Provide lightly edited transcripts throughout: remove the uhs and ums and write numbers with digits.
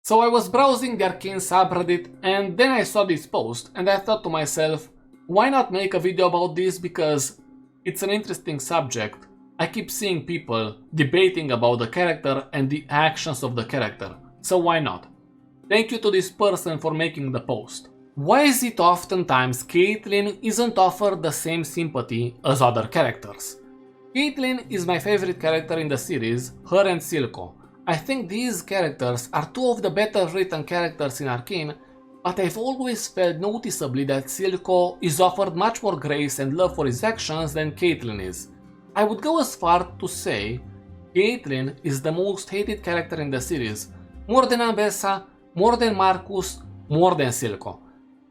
So I was browsing the arcane subreddit and then I saw this post and I thought to myself, why not make a video about this, because it's an interesting subject. I keep seeing people debating about the character and the actions of the character, so why not? Thank you to this person for making the post. Why is it oftentimes Caitlyn isn't offered the same sympathy as other characters? Caitlyn is my favorite character in the series, her and Silco. I think these characters are two of the better written characters in Arcane, but I've always felt noticeably that Silco is offered much more grace and love for his actions than Caitlyn is. I would go as far to say Caitlyn is the most hated character in the series, more than Ambessa, more than Marcus, more than Silco.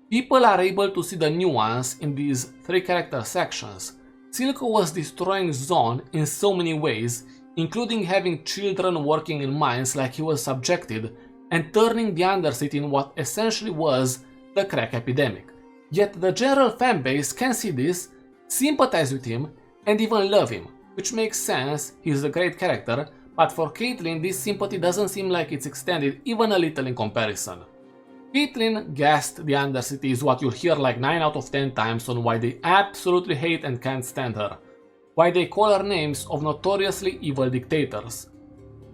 People are able to see the nuance in these three character sections. Silco was destroying Zone in so many ways, including having children working in mines like he was subjected, and turning the Undercity in what essentially was the crack epidemic. Yet the general fanbase can see this, sympathize with him, and even love him, which makes sense, he's a great character, but for Caitlyn this sympathy doesn't seem like it's extended even a little in comparison. Caitlyn gassed the Undercity is what you'll hear like 9 out of 10 times on why they absolutely hate and can't stand her, why they call her names of notoriously evil dictators.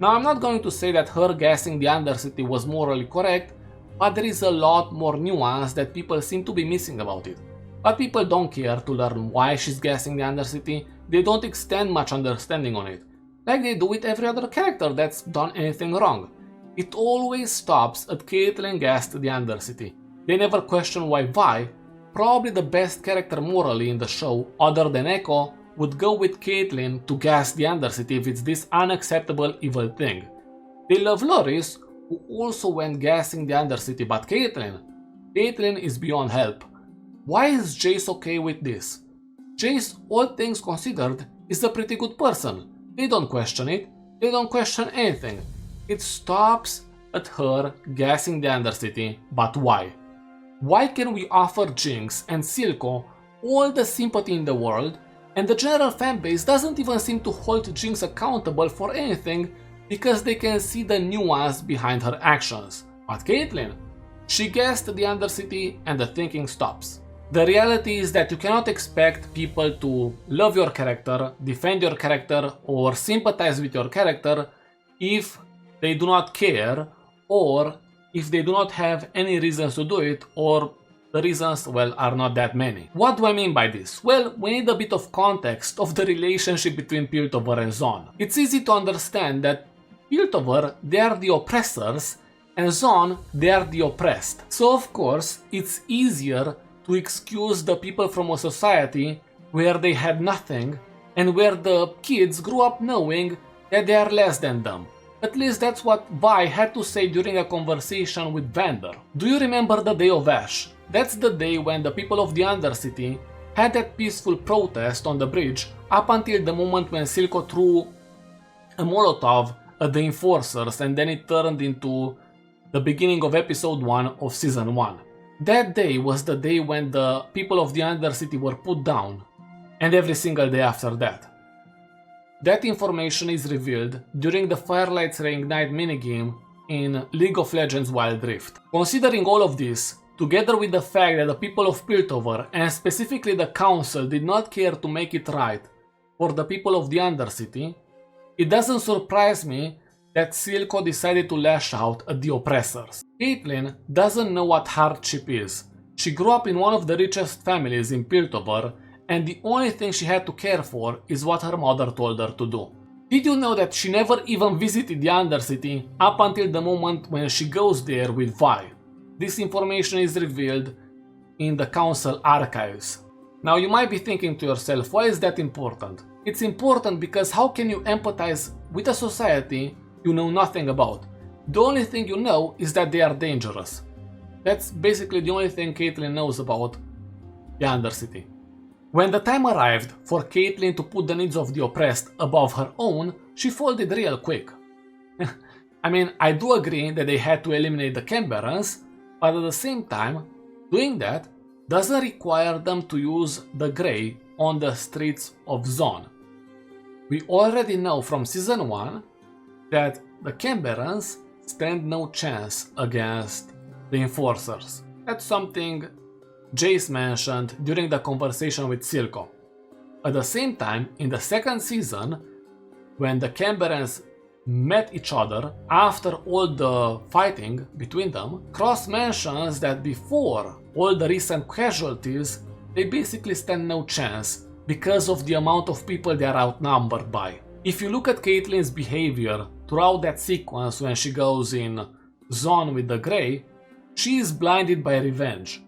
Now I'm not going to say that her gassing the Undercity was morally correct, but there is a lot more nuance that people seem to be missing about it. But people don't care to learn why she's gassing the Undercity, they don't extend much understanding on it, like they do with every other character that's done anything wrong. It always stops at Caitlyn gassed the Undercity. They never question why Vi, probably the best character morally in the show other than Echo, would go with Caitlyn to gas the Undercity if it's this unacceptable evil thing. They love Loris, who also went gassing the Undercity, but Caitlyn is beyond help. Why is Jace okay with this? Jace, all things considered, is a pretty good person. They don't question it, they don't question anything. It stops at her gassing the Undercity, but why? Why can we offer Jinx and Silco all the sympathy in the world, and the general fanbase doesn't even seem to hold Jinx accountable for anything because they can see the nuance behind her actions? But Caitlyn, she gassed the Undercity and the thinking stops. The reality is that you cannot expect people to love your character, defend your character, or sympathize with your character if they do not care, or if they do not have any reasons to do it, or the reasons, well, are not that many. What do I mean by this? Well, we need a bit of context of the relationship between Piltover and Zone. It's easy to understand that Piltover, they are the oppressors, and Zone, they are the oppressed. So of course, it's easier to excuse the people from a society where they had nothing, and where the kids grew up knowing that they are less than them. At least that's what Vi had to say during a conversation with Vander. Do you remember the day of Ash? That's the day when the people of the Undercity had that peaceful protest on the bridge up until the moment when Silco threw a Molotov at the Enforcers, and then it turned into the beginning of episode 1 of season 1. That day was the day when the people of the Undercity were put down, and every single day after that. That information is revealed during the Firelight's Reignite minigame in League of Legends Wild Rift. Considering all of this, together with the fact that the people of Piltover, and specifically the Council, did not care to make it right for the people of the Undercity, it doesn't surprise me that Silco decided to lash out at the oppressors. Caitlyn doesn't know what hardship is. She grew up in one of the richest families in Piltover, and the only thing she had to care for is what her mother told her to do. Did you know that she never even visited the Undercity up until the moment when she goes there with Vi? This information is revealed in the Council archives. Now you might be thinking to yourself, why is that important? It's important because how can you empathize with a society you know nothing about? The only thing you know is that they are dangerous. That's basically the only thing Caitlyn knows about the Undercity. When the time arrived for Caitlyn to put the needs of the oppressed above her own, she folded real quick. I mean, I do agree that they had to eliminate the Canberrans, but at the same time, doing that doesn't require them to use the Grey on the streets of Zone. We already know from season 1 that the Canberrans stand no chance against the enforcers. That's something Jace mentioned during the conversation with Silco. At the same time, in the second season, when the Canberrans met each other after all the fighting between them, Cross mentions that before all the recent casualties, they basically stand no chance because of the amount of people they are outnumbered by. If you look at Caitlyn's behavior throughout that sequence when she goes in zone with the Grey, she is blinded by revenge.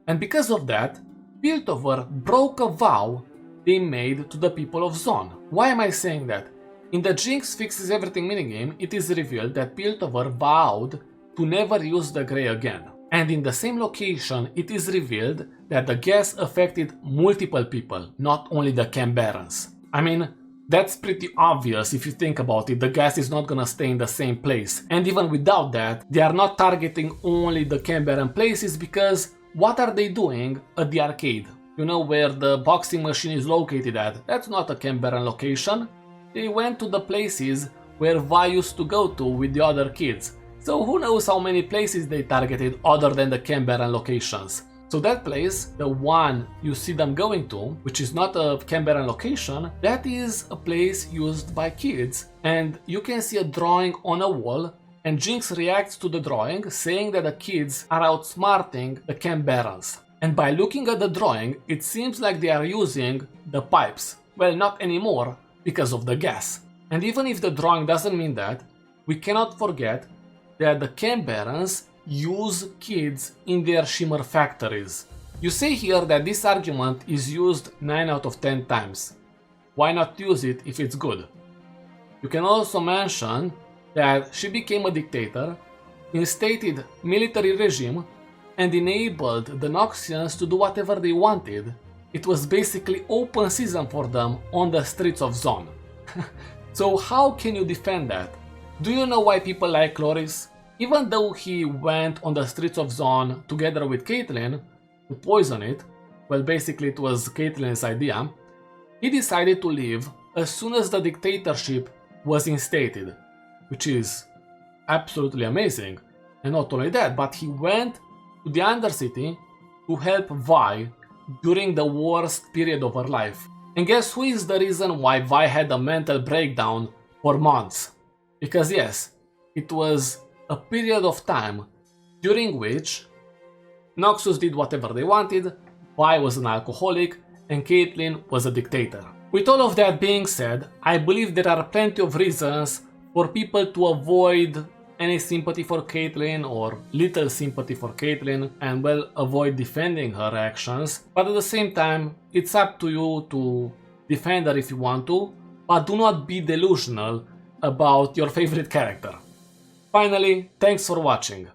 And because of that, Piltover broke a vow they made to the people of Zone. Why am I saying that? In the Jinx Fixes Everything minigame, it is revealed that Piltover vowed to never use the Grey again. And in the same location, it is revealed that the gas affected multiple people, not only the Canberrans. I mean, that's pretty obvious if you think about it. The gas is not gonna stay in the same place. And even without that, they are not targeting only the Canberran places, because what are they doing at the arcade? You know where the boxing machine is located at? That's not a Canberran location. They went to the places where Vi used to go to with the other kids. So who knows how many places they targeted other than the Canberran locations. So that place, the one you see them going to, which is not a Canberran location, that is a place used by kids. And you can see a drawing on a wall, and Jinx reacts to the drawing, saying that the kids are outsmarting the Canberrans. And by looking at the drawing, it seems like they are using the pipes. Well, not anymore, because of the gas. And even if the drawing doesn't mean that, we cannot forget that the Canberrans use kids in their shimmer factories. You say here that this argument is used 9 out of 10 times. Why not use it if it's good? You can also mention that she became a dictator, instated military regime, and enabled the Noxians to do whatever they wanted. It was basically open season for them on the streets of Zone. So how can you defend that? Do you know why people like Loris? Even though he went on the streets of Zone together with Caitlyn to poison it, well, basically it was Caitlyn's idea, he decided to leave as soon as the dictatorship was instated, which is absolutely amazing. And not only that, but he went to the Undercity to help Vi during the worst period of her life. And guess who is the reason why Vi had a mental breakdown for months? Because yes, it was a period of time during which Noxus did whatever they wanted, Vi was an alcoholic, and Caitlyn was a dictator. With all of that being said, I believe there are plenty of reasons for people to avoid any sympathy for Caitlyn or little sympathy for Caitlyn and, well, avoid defending her actions. But at the same time, it's up to you to defend her if you want to, but do not be delusional about your favorite character. Finally, thanks for watching.